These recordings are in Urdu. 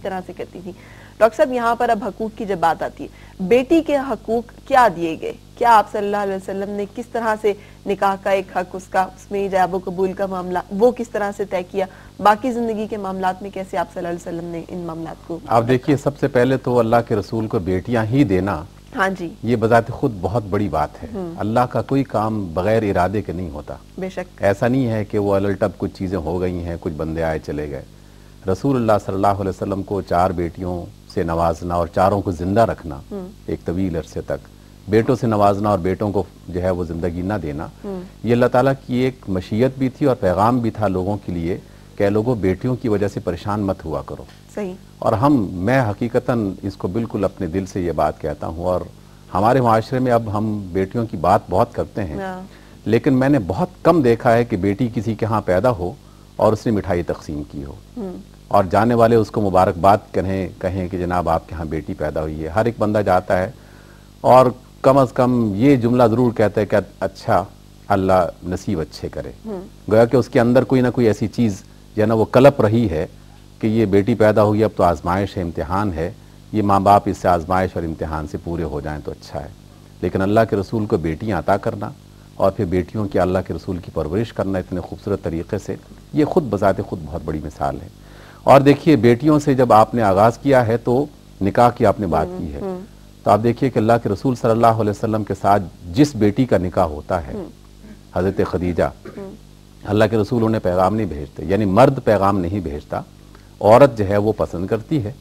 طرح سے کرتی تھی. ڈاکٹر صاحب یہاں پر اب حقوق کی جب بات آتی ہے, بیٹی کے حقوق کیا دیے گئے؟ کیا آپ صلی اللہ علیہ وسلم نے کس طرح سے نکاح کا ایک حق, اس میں ایجاب و قبول کا معاملہ وہ کس طرح سے طے کیا, باقی زندگی کے معاملات میں کیسے آپ صلی اللہ علیہ وسلم نے ان معاملات کو؟ آپ دیکھیے, سب سے پہلے تو اللہ کے رسول کو بیٹیاں ہی دینا, ہاں جی, یہ بذات خود بہت بڑی بات ہے. اللہ کا کوئی کام بغیر ارادے کے نہیں ہوتا. بے شک ایسا نہیں ہے کہ وہ الٹب کچھ چیزیں ہو گئی ہیں, کچھ بندے آئے چلے گئے. رسول اللہ صلی اللہ علیہ وسلم کو 4 بیٹیوں سے نوازنا اور 4 کو زندہ رکھنا ایک طویل عرصے تک, بیٹوں سے نوازنا اور بیٹوں کو جو ہے وہ زندگی نہ دینا, یہ اللہ تعالیٰ کی ایک مشیت بھی تھی اور پیغام بھی تھا لوگوں کے لیے کہ لوگوں بیٹیوں کی وجہ سے پریشان مت ہوا کرو. صحیح. اور میں حقیقتاً اس کو بالکل اپنے دل سے یہ بات کہتا ہوں, اور ہمارے معاشرے میں اب ہم بیٹیوں کی بات بہت کرتے ہیں, لیکن میں نے بہت کم دیکھا ہے کہ بیٹی کسی کے ہاں پیدا ہو اور اس نے مٹھائی تقسیم کی ہو اور جانے والے اس کو مبارکباد کہیں کہ جناب آپ کے ہاں بیٹی پیدا ہوئی ہے. ہر ایک بندہ جاتا ہے اور کم از کم یہ جملہ ضرور کہتا ہے کہ اچھا اللہ نصیب اچھے کرے. گویا کہ اس کے اندر کوئی نہ کوئی ایسی چیز جو ہے نا وہ کلپ رہی ہے کہ یہ بیٹی پیدا ہوئی, اب تو آزمائش ہے, امتحان ہے, یہ ماں باپ اس سے آزمائش اور امتحان سے پورے ہو جائیں تو اچھا ہے. لیکن اللہ کے رسول کو بیٹیاں عطا کرنا اور پھر بیٹیوں کی اللہ کے رسول کی پرورش کرنا اتنے خوبصورت طریقے سے, یہ خود بذات خود بہت بڑی مثال ہے. اور دیکھیے, بیٹیوں سے جب آپ نے آغاز کیا ہے تو نکاح کی آپ نے بات کی ہے, تو آپ دیکھیے کہ اللہ کے رسول صلی اللہ علیہ وسلم کے ساتھ جس بیٹی کا نکاح ہوتا ہے, حضرت خدیجہ, اللہ کے رسول انہیں پیغام نہیں بھیجتے, یعنی مرد پیغام نہیں بھیجتا, عورت جو ہے وہ پسند کرتی ہے,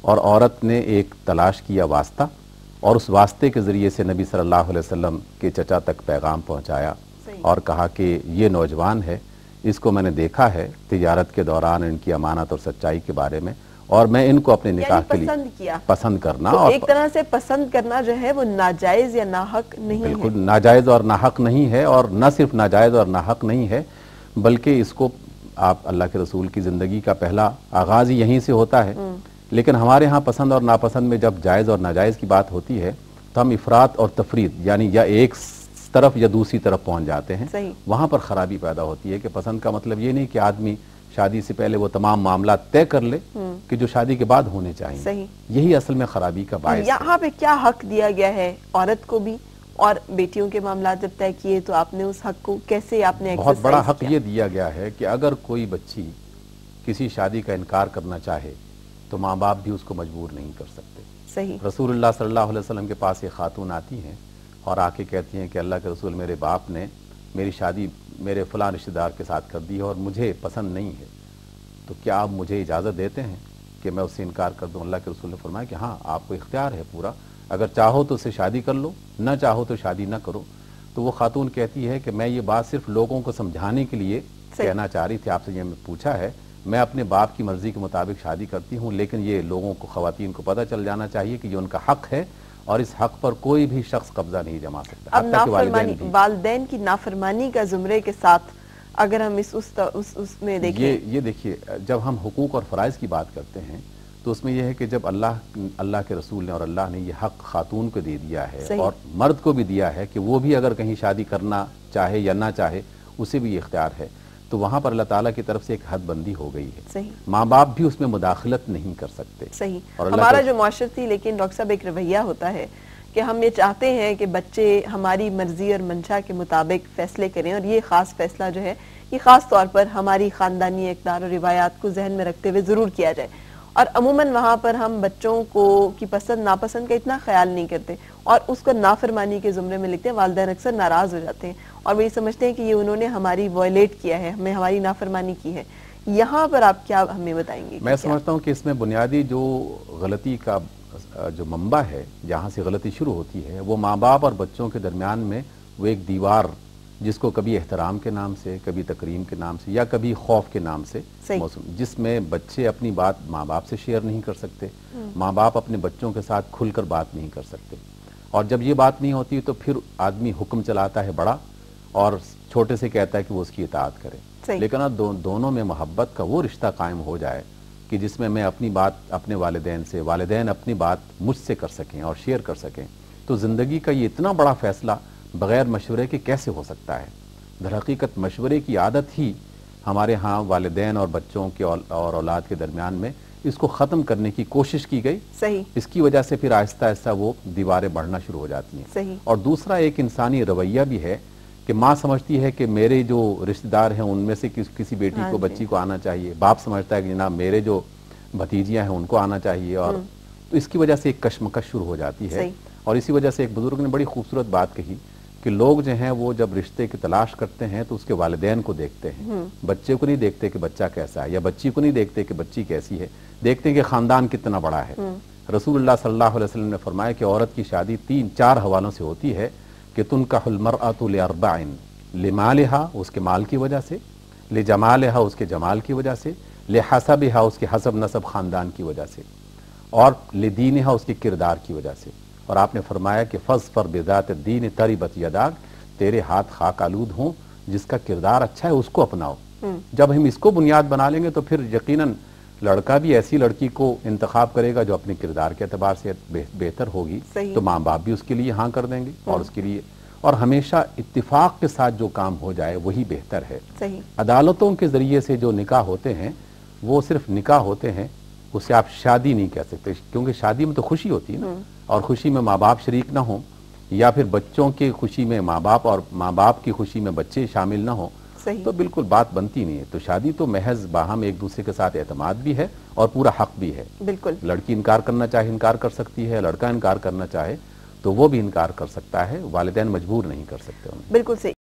اور عورت نے ایک تلاش کیا واسطہ, اور اس واسطے کے ذریعے سے نبی صلی اللہ علیہ وسلم کے چچا تک پیغام پہنچایا اور کہا کہ یہ نوجوان ہے, اس کو میں نے دیکھا ہے تجارت کے دوران ان کی امانت اور سچائی کے بارے میں, اور میں ان کو اپنے نکاح کے لیے پسند کرنا. اور ایک طرح سے پسند کرنا جو ہے وہ ناجائز یا ناحق نہیں ہے. بالکل ناجائز اور ناحق نہیں ہے, اور نہ صرف ناجائز اور ناحق نہیں ہے بلکہ اس کو آپ اللہ کے رسول کی زندگی کا پہلا آغاز ہی یہیں سے ہوتا ہے. لیکن ہمارے ہاں پسند اور ناپسند میں جب جائز اور ناجائز کی بات ہوتی ہے تو ہم افراط اور تفرید یعنی یا ایک طرف یا دوسری طرف پہنچ جاتے ہیں. وہاں پر خرابی پیدا ہوتی ہے کہ پسند کا مطلب یہ نہیں کہ آدمی شادی سے پہلے وہ تمام معاملات طے کر لے کہ جو شادی کے بعد ہونے چاہیے. یہی اصل میں خرابی کا باعث ہے. یہاں پہ کیا حق دیا گیا ہے عورت کو بھی, اور بیٹیوں کے معاملات جب طے کیے تو آپ نے اس حق کو کیسے آپ نے بہت بڑا حق یہ دیا گیا ہے کہ اگر کوئی بچی کسی شادی کا انکار کرنا چاہے تو ماں باپ بھی اس کو مجبور نہیں کر سکتے. صحیح. رسول اللہ صلی اللہ علیہ وسلم کے پاس ایک خاتون آتی ہیں اور آ کے کہتی ہیں کہ اللہ کے رسول, میرے باپ نے میری شادی میرے فلاں رشتہ دار کے ساتھ کر دی ہے اور مجھے پسند نہیں ہے, تو کیا آپ مجھے اجازت دیتے ہیں کہ میں اس سے انکار کر دوں؟ اللہ کے رسول نے فرمایا کہ ہاں, آپ کو اختیار ہے پورا, اگر چاہو تو اس سے شادی کر لو, نہ چاہو تو شادی نہ کرو. تو وہ خاتون کہتی ہے کہ میں یہ بات صرف لوگوں کو سمجھانے کے لیے کہنا چاہ رہی تھی, آپ سے یہ پوچھا ہے, میں اپنے باپ کی مرضی کے مطابق شادی کرتی ہوں, لیکن یہ لوگوں کو, خواتین کو پتہ چل جانا چاہیے کہ یہ ان کا حق ہے اور اس حق پر کوئی بھی شخص قبضہ نہیں جما سکتا. اب نافرمانی, والدین کی نافرمانی کا زمرے کے ساتھ اگر ہم اس میں دیکھیں, یہ دیکھیے, جب ہم حقوق اور فرائض کی بات کرتے ہیں تو اس میں یہ ہے کہ جب اللہ کے رسول نے اور اللہ نے یہ حق خاتون کو دے دیا ہے اور مرد کو بھی دیا ہے کہ وہ بھی اگر کہیں شادی کرنا چاہے یا نہ چاہے اسے بھی یہ اختیار ہے, تو وہاں پر اللہ تعالیٰ کی طرف سے ایک حد بندی ہو گئی ہے. صحیح. ماں باپ بھی اس میں مداخلت نہیں کر سکتے. صحیح. ہمارا جو معاشرتی لیکن ڈاکٹر صاحب ایک رویہ ہوتا ہے کہ ہم یہ چاہتے ہیں کہ بچے ہماری مرضی اور منشا کے مطابق فیصلے کریں, اور یہ خاص فیصلہ جو ہے یہ خاص طور پر ہماری خاندانی اقدار اور روایات کو ذہن میں رکھتے ہوئے ضرور کیا جائے, اور عموماً وہاں پر ہم بچوں کو کی پسند ناپسند کا اتنا خیال نہیں کرتے اور اس کو نافرمانی کے زمرے میں لکھتے ہیں. والدین اکثر ناراض ہو جاتے ہیں اور وہ یہ سمجھتے ہیں کہ یہ انہوں نے ہماری وائلیٹ کیا ہے, ہمیں ہماری نافرمانی کی ہے. یہاں پر آپ کیا ہمیں بتائیں گے؟ میں سمجھتا ہوں کہ اس میں بنیادی جو غلطی کا جو منبع ہے, جہاں سے غلطی شروع ہوتی ہے, وہ ماں باپ اور بچوں کے درمیان میں وہ ایک دیوار جس کو کبھی احترام کے نام سے, کبھی تکریم کے نام سے یا کبھی خوف کے نام سے موسوم, جس میں بچے اپنی بات ماں باپ سے شیئر نہیں کر سکتے, ماں باپ اپنے بچوں کے ساتھ کھل کر بات نہیں کر سکتے, اور جب یہ بات نہیں ہوتی تو پھر آدمی حکم چلاتا ہے بڑا اور چھوٹے سے کہتا ہے کہ وہ اس کی اطاعت کرے. لیکن دونوں میں محبت کا وہ رشتہ قائم ہو جائے کہ جس میں اپنی بات اپنے والدین سے, والدین اپنی بات مجھ سے کر سکیں اور شیئر کر سکیں, تو زندگی کا یہ اتنا بڑا فیصلہ بغیر مشورے کے کیسے ہو سکتا ہے؟ در حقیقت مشورے کی عادت ہی ہمارے ہاں والدین اور بچوں کے اور اولاد کے درمیان میں اس کو ختم کرنے کی کوشش کی گئی. صحیح. اس کی وجہ سے پھر آہستہ آہستہ وہ دیواریں بڑھنا شروع ہو جاتی ہیں. صحیح. اور دوسرا ایک انسانی رویہ بھی ہے کہ ماں سمجھتی ہے کہ میرے جو رشتہ دار ہیں ان میں سے کسی بیٹی کو بچی کو آنا چاہیے. باپ سمجھتا ہے کہ جناب میرے جو بھتیجیاں ہیں ان کو آنا چاہیے. اور تو اس کی وجہ سے ایک کشمکش شروع ہو جاتی ہے. اور اسی وجہ سے ایک بزرگ نے بڑی خوبصورت بات کہی کہ لوگ جو ہیں وہ جب رشتے کی تلاش کرتے ہیں تو اس کے والدین کو دیکھتے ہیں. بچے کو نہیں دیکھتے کہ بچہ کیسا ہے، یا بچی کو نہیں دیکھتے کہ بچی کیسی ہے، دیکھتے ہیں کہ خاندان کتنا بڑا ہے. رسول اللہ صلی اللہ علیہ وسلم نے فرمایا کہ عورت کی شادی 3-4 حوالوں سے ہوتی ہے کہ تنکح المرأۃ لأربع: لمالہا، اس کے مال کی وجہ سے، لجمالہا، اس کے جمال کی وجہ سے، لحسبہا، اس کے حسب نسب خاندان کی وجہ سے، اور لدینہا، اس کے کردار کی وجہ سے. اور آپ نے فرمایا کہ فاظفر بذات الدین تربت یداک، تیرے ہاتھ خاک آلود ہوں، جس کا کردار اچھا ہے اس کو اپناؤ. جب ہم اس کو بنیاد بنا لیں گے تو پھر یقیناً لڑکا بھی ایسی لڑکی کو انتخاب کرے گا جو اپنے کردار کے اعتبار سے بہتر ہوگی. تو ماں باپ بھی اس کے لیے ہاں کر دیں گے اور اس کے لیے، اور ہمیشہ اتفاق کے ساتھ جو کام ہو جائے وہی بہتر ہے. عدالتوں کے ذریعے سے جو نکاح ہوتے ہیں وہ صرف نکاح ہوتے ہیں، اسے آپ شادی نہیں کہہ سکتے، کیونکہ شادی میں تو خوشی ہوتی ہے نا، اور خوشی میں ماں باپ شریک نہ ہوں، یا پھر بچوں کی خوشی میں ماں باپ اور ماں باپ کی خوشی میں بچے شامل نہ ہوں، تو بالکل بات بنتی نہیں ہے. تو شادی تو محض باہم ایک دوسرے کے ساتھ اعتماد بھی ہے اور پورا حق بھی ہے. بالکل. لڑکی انکار کرنا چاہے انکار کر سکتی ہے، لڑکا انکار کرنا چاہے تو وہ بھی انکار کر سکتا ہے، والدین مجبور نہیں کر سکتے. بالکل صحیح.